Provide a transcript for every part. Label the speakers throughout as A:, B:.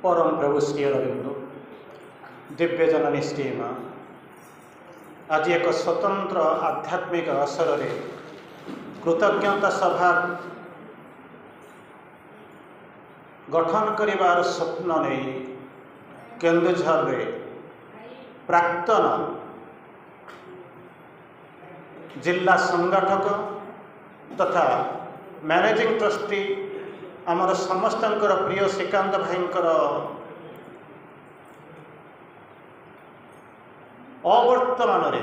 A: परम प्रभु श्री अरविंद दिव्य जननी श्री माँ आज एक स्वतंत्र आध्यात्मिक अवसर में कृतज्ञता सभा गठन करिवार स्वप्न नहीं केन्दुझर रे प्राक्तन जिला संगठक तथा मैनेजिंग ट्रस्टी आमर समस्तंकर प्रिय श्रीकांत भाईंकर अवर्तमान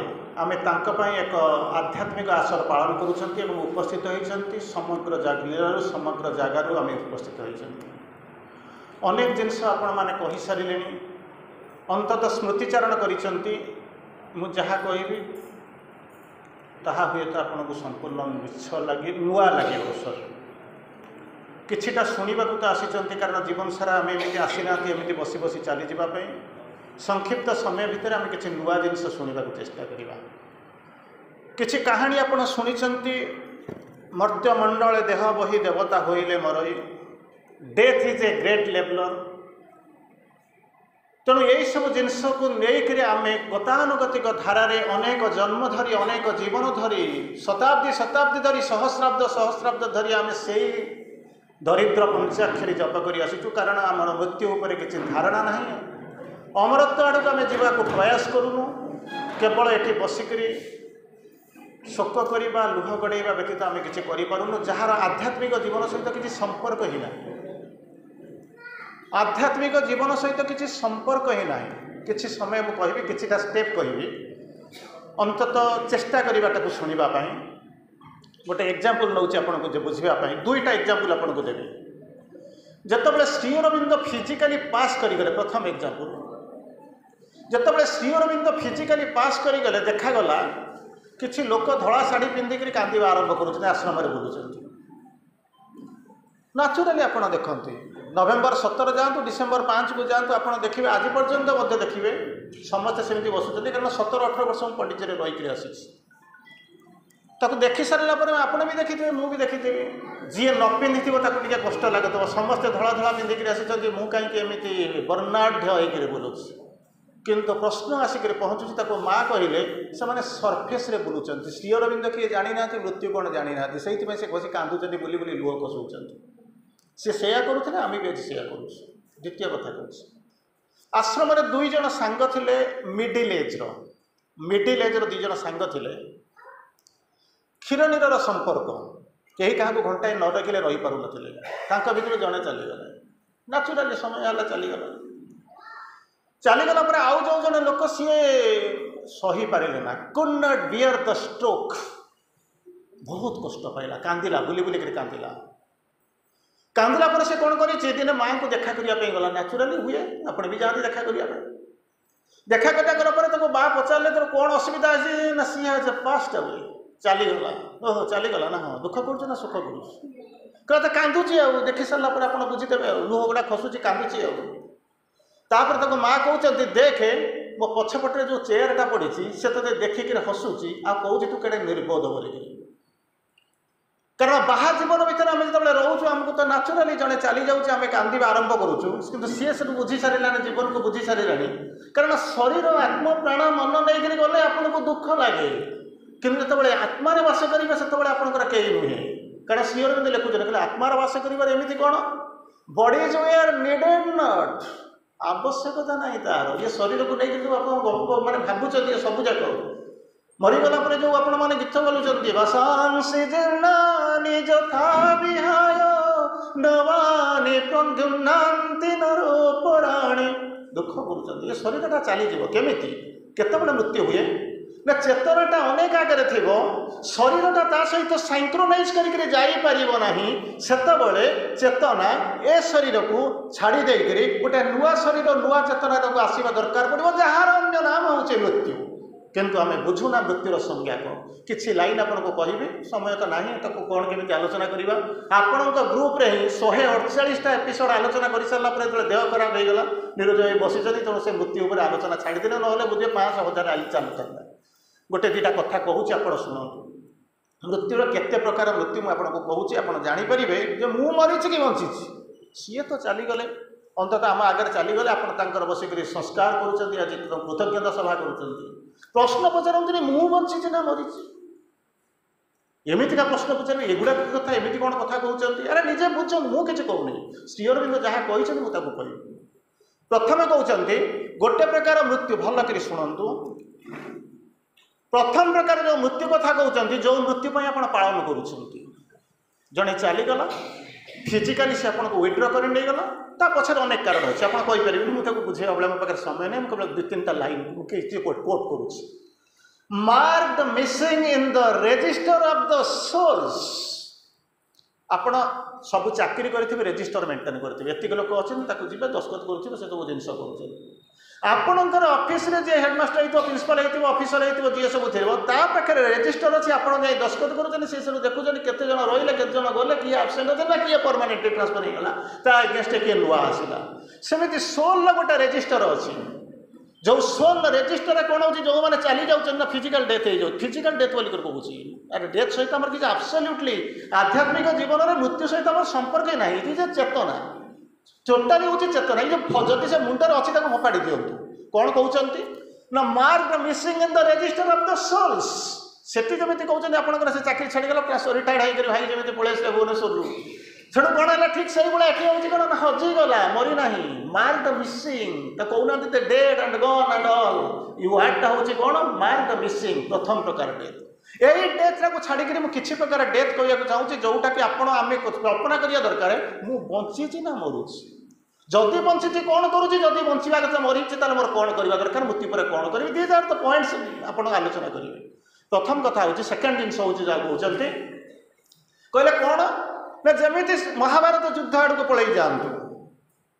A: आमे तांकपाई एक आध्यात्मिक आसर पालन करुछंती एवं उपस्थित होइछंती समग्र समग्र जगार आमे उपस्थित होइछंती। अनेक जिनस आपण माने कहि सारिलेनी अंतत स्मृतिचारण करिछंती। मु जहा कहिबी ताहा हुए तो आपको संपूर्ण मिछ लगे नुआ लगे अवसर किछिटा शुणा तो आसी कारण जीवन सारा आम एमती आसीना एमती बसी बसी चली जावाई संक्षिप्त समय भितर आम किसी नुआ जिनस शुणा चेष्टा करवा। किछि कहानी आपण शुणी मर्त्यमंडल देह बही देवता होइले मरई death is a great leveller. तेणु यही सब जिनस को लेकर आम गतानुगतिक धारे अनेक जन्म धरी अनेक जीवन धरी शताब्दी शताब्दी धरी सहस्राब्द सहस्राब्द धरी आम से दरिद्र पंचाक्षरी जप कर आसीचु कारण आमर मृत्यु उपर किसी धारणा ना अमरत्व आड़ आम जावाक प्रयास करूनु केवल ये बसिक शोक करवा लुह गड़ेवा व्यतीत आम किसी करूँ जार आध्यात्मिक जीवन सहित किसी संपर्क ही ना आध्यात्मिक जीवन सहित किसी संपर्क ही ना किसी समय मुझे कहि किछिटा स्टेप कहि अंतत चेष्टा करने शुणापी गोटे एग्जाम्पल नौ आपको बुझापी दुईटा एग्जाम्पल आपको देवी जितेबाला श्री अरविंद फिजिकाली पास करगले प्रथम एग्जाम्पल जितेबाला श्री अरविंद फिजिकाली पास करगले देखागला किसी लोक धड़ा शाढ़ी पिंधिक कांदा आरंभ कर आश्रम बुलूँ नाचुराली आप देखते नवेम्बर 17 जातु डिसेम्बर 5 को जातु आप देखिए आज पर्यंत देखिए समस्ते सेमती बसुँच कारण 17-18 वर्ष पंडिचेरी रहीकि आसी ताको देखी सारा पर आपने भी देखी मु भी देखी जी न पिंधि टे कष्ट लगे समस्ते धड़ा धड़ा पिंधिक आसी मु कहीं बर्नाढ़ होकर बुलूँ किंतु प्रश्न आसिक पहुँचुची माँ कहले से सरफेस रे बुलूँ श्री अरविंद किए जानी ना मृत्यु कौन जानी ना से बस कांदुच्च बुली बुली लुह खसुच्च सी से करुले आम भी से करूँ। द्वितीय कथा कहूँ आश्रम दुई जन सांग थे मिडिल एज्र दुई जन सांग थे क्षीर नीर संपर्क कहीं क्या घंटाए न रखिले रही पार ना भर जड़े चलीगले नाचुराली समय है चलीगला पर आउ जो जन लोक सी सही पारे ना could not bear the stroke बहुत कष्ट पाइला कांदिला बुली बुलिक कांदिला कांदला पर से कौन कर दिन माँ को देखा करने गला न्याचुराली हुए आपने भी जाती देखा करने देखा करने बा पचारे तो कौन असुविधा अच्छी ना सी हैज पास्ट अवे चलीगला ओहो चलीगला ना हाँ दुख करुच ना सुख करुच कहते कांदुची आ देखी सारापर आप बुझीदे लुह गुड़ा खसुची कांदुची आपर तक माँ कहते देखे मो पछपटे जो चेयरटा पड़ी से तो देखिक हसुची आ कौच तू कड़े निर्बोध बोलिक कारण बाहर जीवन भर आम जो रोचु आमको तो नाचुराली जड़े चली जाऊँ कांदा आरंभ करुचु कि सी सब बुझी सारा जीवन को बुझी सारा कारण शरीर आत्म प्राण मन नहीं गले आपको दुख लगे कि जो आत्मार बास करेंगे से आपंकर कई नुहे कारण श्री अरविंद लिखुचे कहले आत्मार बास करमती कौन body is where needed not आवश्यकता ना तार ये शरीर को लेकर जो आप मैंने भावुं ये सब जाक मरीगला पर जो आपण मैंने गीत बोलुंट वासांसी जीर्णानि यथा विहाय नवानि प्रद्युम्नान्ति नरोपराणि दुख करुँच ये शरीरटा चलीज केमिति केतबेले मृत्यु हुए ना चेतनाटा अनेक आगे थी शरीरटा ता सहित सैंक्रोनाइज करके जापर ना सेतबले चेतना ए शरीर को छाड़ी देकर गोटे नुआ शरीर नुआ चेतना आसवा दरकार पड़ो जार अन्य नाम हूँ मृत्यु किंतु आम बुझुना मृत्युर संज्ञा कौन किसी लाइन आपको कहि समय तो ना ताको कौन केमी आलोचना करवा आपण ग्रुप ही 148टा एपिसोड आलोचना कर सारापर जो देह खराब हो गला निरोज बसी तेणु से मृत्यु पर आलोचना छाड़देले ना बुझे 5,000 आई चलता गोटे दुईटा कथा कहूँ आप शुणु मृत्युर केते प्रकार मृत्यु मुझे कहूँ आप जापर जो मु मरीची कि बंची सी तो चलीगले अंततः आम आगे चलीगले आप बसिक संस्कार करुँच आज कृतज्ञता सभा कर प्रश्न पचारती मु बंची ना मरी एमती का प्रश्न पचारे एगुड़ा कथा एमती कौन कथा कहते अरे निजे बुझ मुझे कहूनी श्री अरविंद जहाँ कहते मुझे कह प्रथम कहते गोटे प्रकार मृत्यु भल कर शुणु प्रथम प्रकार जो मृत्यु कथा कहते जो मृत्यु आप पालन करुँच जड़े चलीगला फिजिकाली से आपको विड्र कर गला ता पछे अनेक कारण अच्छे आप कहीपर मुझे बुझेगा बेले मो समय नहीं मुझे दुई तीन लाइन कोट करुँच mark the missing in the register of the souls आपण सब चाकरी करेंगे रजिस्टर मेंटेन करेंगे एतिक लोक अच्छे जी दस्तखत करुँचे से सब जिन कर आपणकर ऑफिस रे जे हेडमास्टर हो प्रिंसिपल हो ऑफिसर हो जी सब थे पाखे रजिस्टर अच्छे आप दस्तखत करुँच से सब देखुं केते जन रही केते जन गले किए आबसेंट होते किए परमानेंट ट्रांसफर होगा ता अगेंस्ट किए नुआ आसला सेमती सोल गोटे रजिस्टर अच्छी जो सोल रजिस्टर कौन हो जो मैंने चली जाऊँ ना फिजिकल डेथ हो फिजिकल डेथ बोलिक कहूँ अरे डेथ सहित आम किसी आब्सोल्युटली आध्यात्मिक जीवन में मृत्यु सहित आम संपर्क ना ये चेतना टोटाली हूँ चेतना ये जदि से मुंडर अच्छी फोपाड़ी दिंतु कौन कहते ना mark the missing in the register of the souls सेठी जमी कहते आपंकर से चाकरी छाड़गला रिटायर्ड होकर भाई जमी पलैस भुवनेश्वर सेठू कौन है ठीक से भाई हूँ कौन ना हजिगला मरी ना मार्क द मिसिंग तो कहना dead and gone and all you हार्टा हूँ कौन मार्क द मिसिंग प्रथम प्रकार डेथ यही डेथ को छाड़ी मुझे प्रकार डेथ कहना चाहूँगी जोटा कि आम कल्पना करवा दरकार मु बंची ना मरुची जदि बंची कौन करुँच जदि बंचा कथा मरी मोर कौन करवा दरकार मृत्यु पर कौन करी दीज आर द पॉइंट्स आप आलोचना करेंगे प्रथम कथा हूँ सेकेंड जिन हूँ जहाँ कहते कहले कौन ना जमी महाभारत युद्ध आड़ को पलि जातु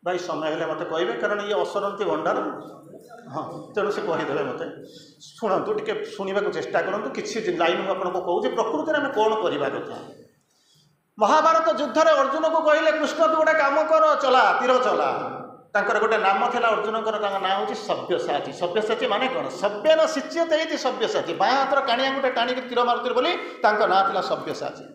A: भाई समय है मत कहे कारण ये असरती भंडार हाँ तेणु से कहीदे मत शुणु टे शुणा चेष्टा करूँ कि लाइन आपको कहूँ प्रकृति में आम कौन करवा कथा महाभारत युद्ध में अर्जुन को कहले कृष्ण तू गोटे कम कर चला तीर चला तांकर गोटे नाम था अर्जुन ना हूँ सभ्यसाची सभ्यसाची माने कौन सभ्य न शिच्यते सभ्यसाची बाँ हाथ टाणी गोटे टाणी तीर मारुती बोली ना था सभ्यसाची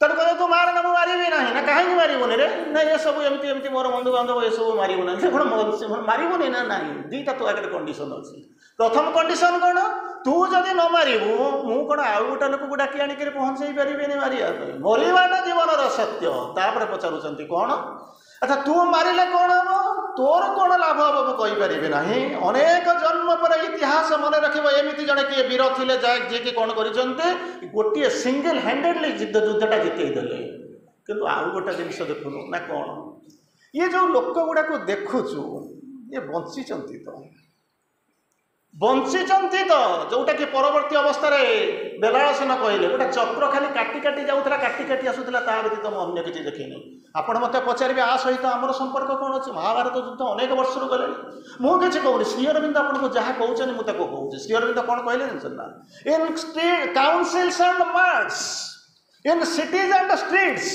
A: तेणु कहे तू मार ना मारि ना ना कहीं मारबुनि रे ना ये सब एमती एमती मोर बंधु बांधव ये सब मारबुना कौन मारबुनि ना ना दीटा तो आगे कंडीशन अच्छी प्रथम कंडीशन कौन तू जदि न मारू मु कौन आउ गोटे लोक को डाकी आनिक पहुँचे पारे मारिया मरवाटा जीवन सत्य तापर पचारूँ कौन अच्छा तू मारे कौन हम तोर कौन लाभ हम कहीपर ना अनेक जन्म पर इतिहास मन रखिब एमती जड़े किए वीर थे जी कि कौन कर गोटे सिंगल हैंडेडली युद्धटा जितेदेले किंतु आउ गोटे जिन देखुनु ना कौन ये जो लोक गुड़ा को देखुचु ये बंची तो जोटा कि परवर्ती अवस्था बेलासन कहले गोटे चक्र खाली काटी काटी जाऊला काटी काटी आसूला ता व्यतीत अन्य किसी देखनी आपण मत पचारे आ सहित आमर संपर्क कौन अच्छे महाभारत युद्ध अनेक वर्ष गले मुझे कहूँ श्री अरविंद आपको जहाँ कहते मुझे कहूँ श्री अरविंद कौन कहले ना in councils and marts in cities and streets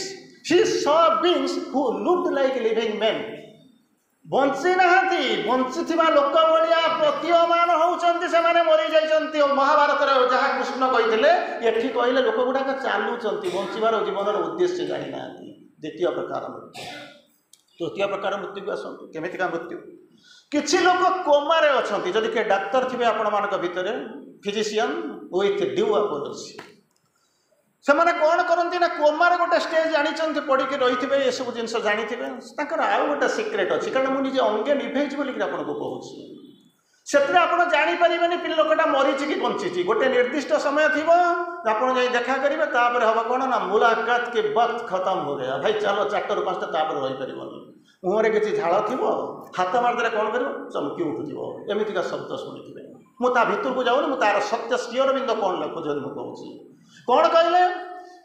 A: he saw beings who looked like living men बंची ना बंची लोक भाया प्रतीयमान होती से मरी जाती महाभारत जहाँ कृष्ण कहते ये कहले लोक गुड़ाक चलुंट बंचार जीवन उद्देश्य जानी ना द्वितीय प्रकार मृत्यु तृतीय प्रकार मृत्यु को आसतु केमितिका मृत्यु किसी लोक कोमारे अच्छा जदि किए डाक्तर थे आपण मान भितर फिजिशियन विथ ड्यू अपॉलजी से मैंने कौन करती ना कोमार गोटे स्टेज जानी पड़ी रही थे ये सब जिन जानी आउ गोटे सिक्रेट अच्छी कारण मुझे अंगे निभेज बोलिक आपको कहूँ से आप जानीपारे पी लोकटा मरीची कि बंची गोटे निर्दिष्ट समय थी आप देखा करेंगे तापर हम कौन ना मुलाकात के वक्त खत्म हो गया भाई चलो 4 ରୁ 5ଟା तापर रहीपर मुहर किसी झाड़ थी हाथ मारदे कौन कर चमकी उठुव एमतीका शब्द शुणी मुझा भितर को जाऊनी मुझे तार सत्य श्री अरविंद कौन लिखुन मुझे कहूँ कौन कहले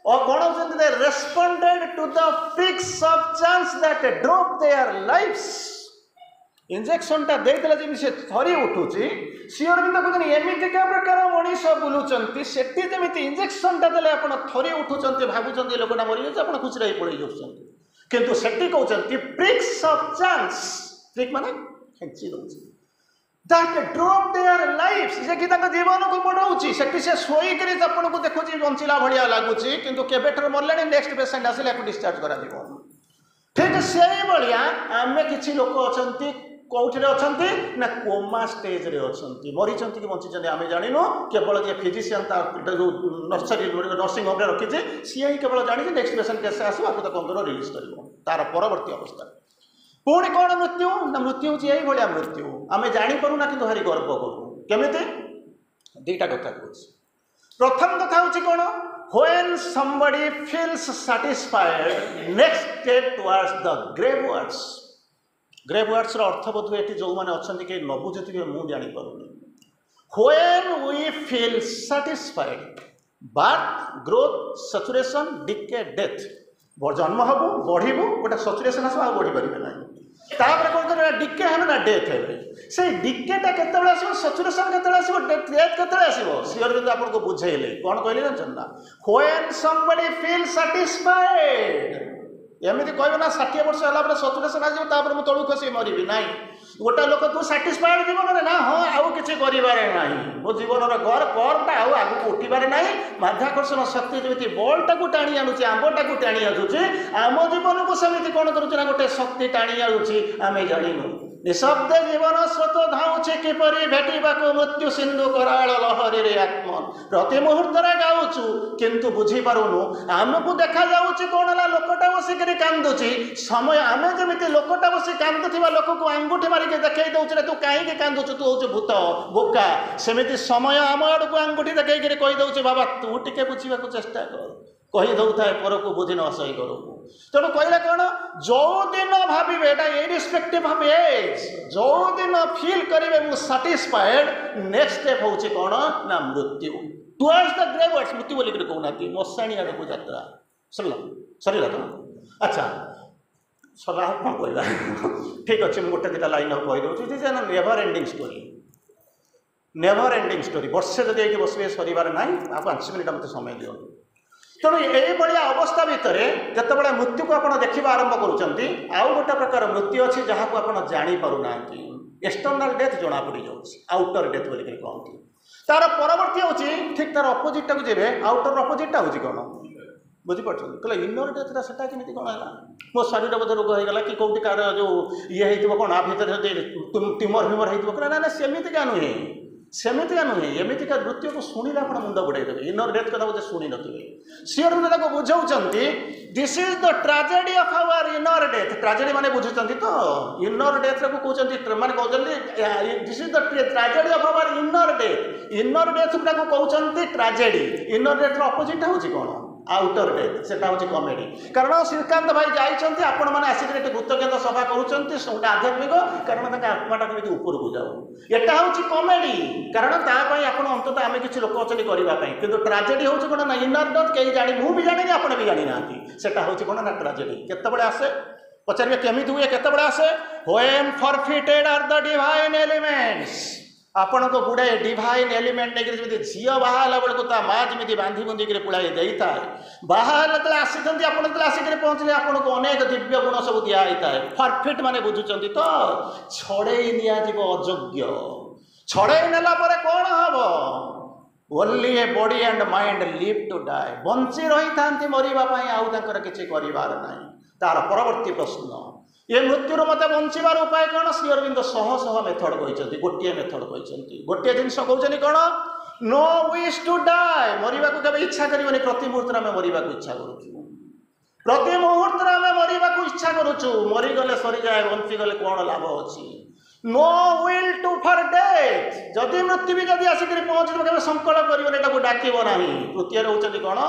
A: और कौन होते they responded to the freaks of chance that drove their lives injection टा देदेला जमी से थरी उठुची श्री अरविंद कहते एमितिका प्रकार मनीष बुलूचंती सेठी जमी इंजेक्शन टा देले आपण थरी उठुचंती भाबुचंती लोकटा मरि जाय आपण खुशी रही पड़े जाउचंती किंतु सेठी कहउचंती फ्रिक्स ऑफ चांस फ्रिक माने खेची दउची that drove their lives जे कि ताका जीवन को बढ़ाउची सेठी से सोई करी आपण को देखुची बंचिला भलिया लागुची किंतु केबेटर मरलेनी नेक्स्ट पेशेंट आसिले को डिस्चार्ज करा दिबो ठीक से भाया आम किसी लोक अच्छा कौटे अच्छा ना कोमा स्टेज रे अच्छा मरी कि बंची आम जानू केवल जे फिजिशियन नर्सरी नर्सिंग होम रखी सी ही केवल जानी नेक्स्ट पेसेंट कैसे आसो आपको कंदर रिलीज कर तार परवर्ती अवस्था पुणी कौन मृत्यु ना मृत्यु हूँ यही भाया मृत्यु आम जापर ना कि भारी गर्व करूँ केमी दीटा कथा कहूँ प्रथम कथा हूँ कौन when somebody feels satisfied next step towards the grave words ର अर्थ बोध ये जो मैंने अच्छा कि न बुझुवे मुझे जापर when we feel satisfied birth growth saturation decay death जन्म हबू बढ़ू गोटे सचुरेसन आस बढ़ी पारे ना तापर कौन कर डिके है ना डेथ है से डिकेटा केतबेले आसो सचुरेशन केतबेले आसो डेथ केतबेले आसो सियर बिंदु आपको बुझेइले कौन कहले जानछन ना व्हेन समबडी फील सैटिस्फाइड एमती कहबे ना 60 वर्ष होला पर सचुरेशन आजो तापर मु तळु खसी मरिबी नाही गोटा लोक तू सैटिस्फाइड जीवन ना हाँ आउ किसी करें ना मो जीवन कर्मटा आगे उठिबार ना माध्याकर्षण शक्ति जमी बल्टा को टाणी आणुचे आंबटा को टाणी आसुचे आम जीवन को सेमती कौन करुचे गोटे शक्ति टाणी आणुची आम जानू निशब्द जीवन स्रोत धाउचे किपरि भेटिबाको मृत्यु सिंधु कराल लहरी रे आत्मन प्रति मुहूर्त गाउछु किंतु बुझी पारुनु आमको देखा जाउछि कोन ला लोकटा बसिकरी कांदुछि समय आमे जमिति लोकटा बसि कांदुथिबा लोक को अंगूठी मारिके देखै दउछि तू काहे के कांदुछु तू होछु भूत बोका सेमिति समय आम आड़ को अंगूठी देखै के कहि दउछि बाबा तू टिके बुझिबाको चेष्टा कर कही दौथा पर को बुझी न सही करो तेणु कहले कौन जो दिन भावे इरिस्पेक्टिव ऑफ एज जो दिन फील करेंगे मु सैटिस्फाइड नेक्स्ट स्टेप हूँ कौन ना मृत्यु टुवर्ड्स द ग्रेव वर्ड्स मृत्यु बोलिक कहना मशाणी आड़ को यात्रा सरला तो अच्छा सरला कौन कहला ठीक अच्छे मुझे गोटे दुटा लाइन कहीदे नेवर एंडिंग स्टोरी वर्षे जब ये बसवे सर ना 5 मिनिट मत समय दिखाँ तेणु ये अवस्था भितर जिते मृत्यु को आप देखा आरंभ करुँच आउ गोटे प्रकार मृत्यु अच्छी जहाँ को आप जापर ना एक्सटर्नाल डेथ जना पड़ जाऊँगी आउटर डेथ बोलिक कहती तार परवर्ती हूँ ठीक तार अपोजिटा को जी आउटर अपोजिटा हूँ कौन बुझीपार कहले इनर डेथ से केमी कौन है मो शरीर बोध रोग हो गला कि कौटी कार जो ये हो कौन आ भर ट्यूमर फ्यूमर हो ना सेमिका नुहे सेमिका नुहे एमतीका मृत्यु को शुणिले आप मुंड बुड़ेदेवे इनर डेथ कथा बोधे शुणी नथिबे सियर को बुझाऊँगी this is the tragedy of our inner death tragedy माने बुझुचंती तो इनर डेथ को कहउचंती माने कहउचंती this is the tragedy of our inner death को कहउचंती ट्राजेडी इनर डेथ रो अपोजिट होउची कोन आउटर डेथ सेटा होची कॉमेडी कारण श्रीकांत भाई जाइछंती आपण माने आसिक कृतज्ञता सभा करूचंती गोटे आध्यात्मिक कारण ताका आत्माटा केमिति ऊपर को जाऊ एटा होची कॉमेडी कारण ता पई आपण अंततः आमे किछि लोक अछनी करिबा पई किंतु ट्राजेडी होची कोन ना इनर डेथ केही जानि मु भी जानि आपण भी जानि नाथि सेटा होची कोन ना ट्राजेडी केते बडे आसे पचारिबे केमिति हुए केते बडे आसे when forfeited are the divine elements आपण को गुड़े डिवाइन एलिमेंट नहीं जमी झील बाहर बेलू ता माँ जमी बांधी बुंदी पुड़ाई दे था बाहर आसी आप आसिक पहुँचले आपन को अनेक दिव्य गुण सब दिखाई था परफेक्ट माने बुझुंट तो छड़े अयोग्य छड़े नेला कौन हम only a body and mind live to die बंची रही था मरवाई आउर किसी करार ना तार परवर्ती प्रश्न ये मृत्युर मत बचार उपाय कौन श्री अरविंद शह शह मेथड कहते गोटे मेथड कहते गोटे जिन कहते कौन नो विश टू डाई मरवा को इच्छा करनी प्रति मुहूर्त में मरवा को इच्छा करूँ प्रति मुहूर्त में मरवा को इच्छा करुचु मरीगले सरी जाए बंची गले कौन लाभ अच्छी no will to for death जदि मृत्यु भी जदि आसिक पहुँचे संकल्प कर डाक ना तृतीय होती कौन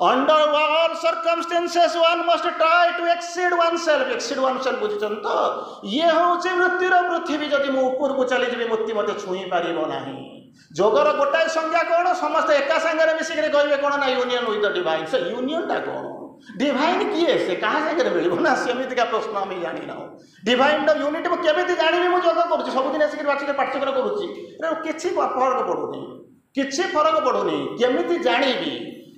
A: under all circumstances one must try to exceed oneself बुझुन तो ये हूँ मृत्युर पृथ्वी जदि मुझे ऊपर को चली जी मृत्यु मत छुई पार ना जोगर गोटाए संज्ञा कौन समस्त एका सागर मिसिक कहे कौन ना यूनियन विथ द डिवाइन से यूनियनटा कौन डिवाइन किए से कहाँ सागर मिल ना सेमिका प्रश्न आम जानी ना डिवाइन यूनिट केमी जानी मुझे जग करुँच सबुदिन आसिक बाचिक पाठ्यक्रम करुँच किसी फरक पड़ूनी किसी फरक पड़ूनी केमी जानी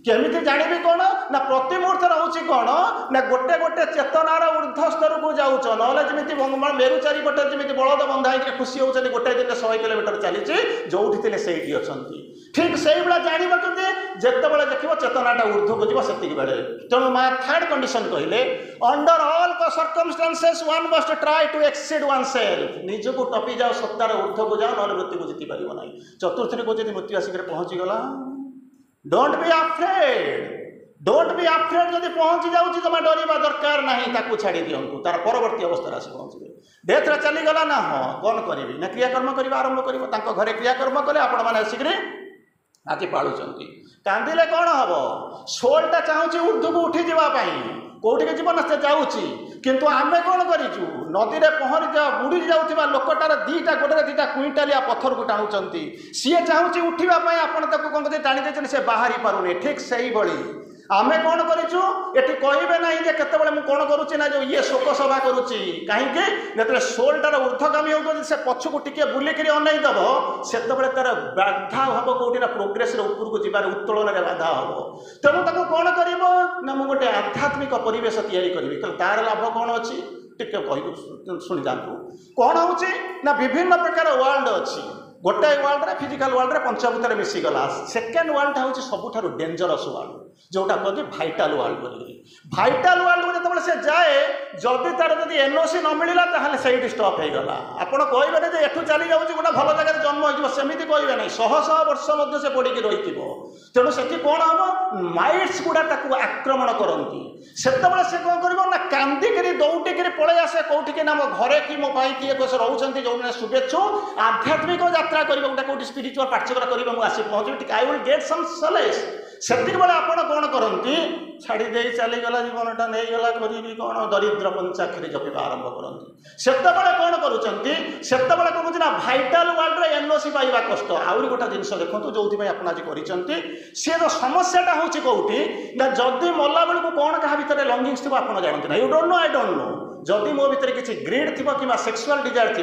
A: केमिति जानिबि कोन ना प्रति मुहूर्त रहउछि कोन ना गोटे गोटे चेतनार ऊर्ध्व स्तर को जाउछ नले जेमिति मेरु चारि पटे जेमिति बलद बंधा होइके खुशी होउछनि गोटे दिन 100 किलोमीटर चलीछि जोउठी थिले सेइठी अछंती ठीक सेइ बेला जानिबा कि जेतेबेले देखिबो चेतनाटा ऊर्ध्व को जिवो सेतिक बेले तेणु मा थर्ड कंडीशन कहिले under all circumstances one must try to exceed oneself निज को टपी जाओ सत्तार ऊर्ध्व को जाओ नले मृत्यु को जीति परिबो नाही चतुर्थ को जदि मृत्यु आसिक पहुंची गला डोंट बी अफ्रेड जदि पहुंची जाऊँ तुम डरवा दरकार नहीं ताकू छाड़ी दिंतु तार परवर्ती अवस्था आसी पहुँचे डेथ रे चलीगला ना हाँ कौन करी ना क्रियाकर्म करवा आरंभ कर घरे क्रियाकर्म कले आपण मैंने आसिक आज पालुंट कांदिले कौन हम सोलटा चाहूँगी ऊर्ध्व को उठी जावाई कौटिक जीवन से जाऊँगी किंतु आम कौन करूँ नदी में पहरी बुड़ी जाऊा लोकटार दीटा गोटे दीटा क्विंटालिया पत्थर को टाणुंट सी चाहूँगी उठापी आपड़ कौन कर टाणी देते से बाहरी पारुनी ठीक से ही आमे कौन करूँ ये कहे ना जे केतबेले मु कौन करुच्ची ना जो ये शोक सभा करुच्ची कहीं जो सोलटार ऊर्ध्वगामी हो से पछक टिके बुलिक अनईदेव से तार बाधा हम कौटी ना प्रोग्रेस उपरको जबार उत्तोलन में बाधा हम तेणु ताको कौन कर गोटे आध्यात्मिक परिवेश तैयारी करी तार लाभ कौन अच्छी टिके कह शुणी जातु कौन हो विभिन्न प्रकार वर्ल्ड अच्छी गोटे वर्ल्ड रे फिजिकल वर्ल्ड रे पंचभूत मिसीगला सेकेंड वर्ल्ड हूँ सबुठ डेंजरस वर्ल्ड जोटा कहते भाइटाल वर्ल्ड बोली भाइटाल वर्ल्ड को जिते से जाए जदि तार जब एनओसी न मिलला ताहले सही स्टॉप हो गला आपण कहबे जे एठू चली जाउची गोटा भल जगह जन्म हो सेमिति कहबे नहीं शह शह वर्ष मध्य से पड़ी रही तेणु से कौन हम माइट्स गुड़ा आक्रमण करती से कौन कर ना कांदिकी दौटिकी पलि आसे कौटिकी ना मो घरे कि मो भाई किए रोच जो शुभेच्छु आध्यात्मिक यात्रा कर गोटे स्पिरिचुअल पाठ्यक्रम करेंगे मुझे आसी पहुँची आई विल गेट सम सलेस सेतिक बेले आपण कौन करती छाड़ी दे चलीगला जीवनटा नहीं गला करी कौन दरिद्र पंचाक्षरी जपिबा आरंभ करती सेतबेले कौन करुँचे सेतबेले कौन ना भाइटाल वर्ल्ड रे एनओसी पाइबा कष्ट आउरी गोटे जिनस देखो जो आप आज कर सी समस्याटा हूँ कौटी ना जदि मला बेलू कौन क्या भितर लंगिंग्स थी आप जानते ना you don't know I don't know जदि मो भीतर किसी ग्रीड थी कि सेक्सुअल डिजायर थी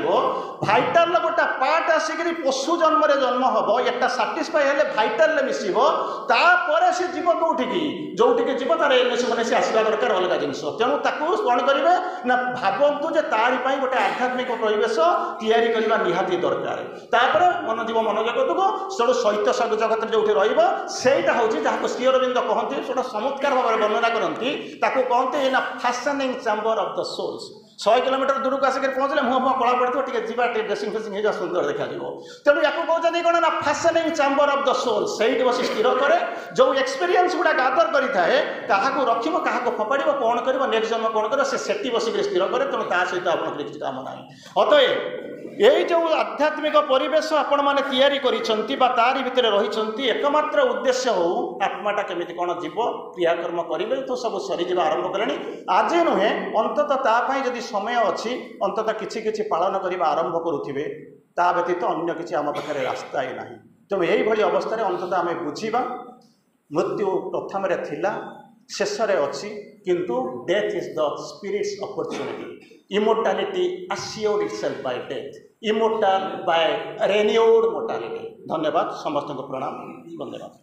A: भाइटाल गोटे पार्ट आसिक पशु जन्म जन्म हम एटा साटिस्फाई हेले भाइटाल मिसिब तापर से जीव कौटिकी जोटिकी जीव तार एनओसी मैंने आसवा दरकार अलग जिन तेणु ताकू कौन करेंगे ना भावतु जे तारी गोटे आध्यात्मिक परिवेश तैयारी करने निहाती दरकार तापर मन जीव मन जगत को सब सहित जगत जो रहीटा हूँ जहाँ श्री अरविंद कहते गोटे चमत्कार भाव में वर्णना करती कहते ना fashioning chamber of the souls 100 kilometre दूर को आसिक पहुँचले मुँह कला पड़े जी ड्रेसिंग फेसिंग हो सुंदर देखा तेणु या कहते कौन ना fashioning chamber of the soul से बस स्थिर करे जो एक्सपीरियंस गुड़ा गादर करें क्या रखिब क्या फपाड़ कौन कर नेक्स्ट जन्म कौन कर से बसिक स्थिर करे तेणु ता सहित आप किसी काम ना अतएव यही जो आध्यात्मिक परिवेश आपण मैंने तैयारी तारी भितर रही एकमात्र उद्देश्य हो आत्माटा केमिति कौन जीव क्रियाकर्म करेंगे तो सब सरीजा आरंभ कले आज नुहे अंततः तापाई जदि समय अच्छी अंततः किछि पालन करने आरंभ करुवे ता व्यतीत अन्य किसी आम पाखे रास्ता ही ना तेणु यही अवस्था अंततः आम बुझा मृत्यु प्रथम थिला शेष अच्छी किंतु death is the spirit's opportunity immortality assured itself by death immortal by renewed mortality धन्यवाद समस्त को प्रणाम धन्यवाद।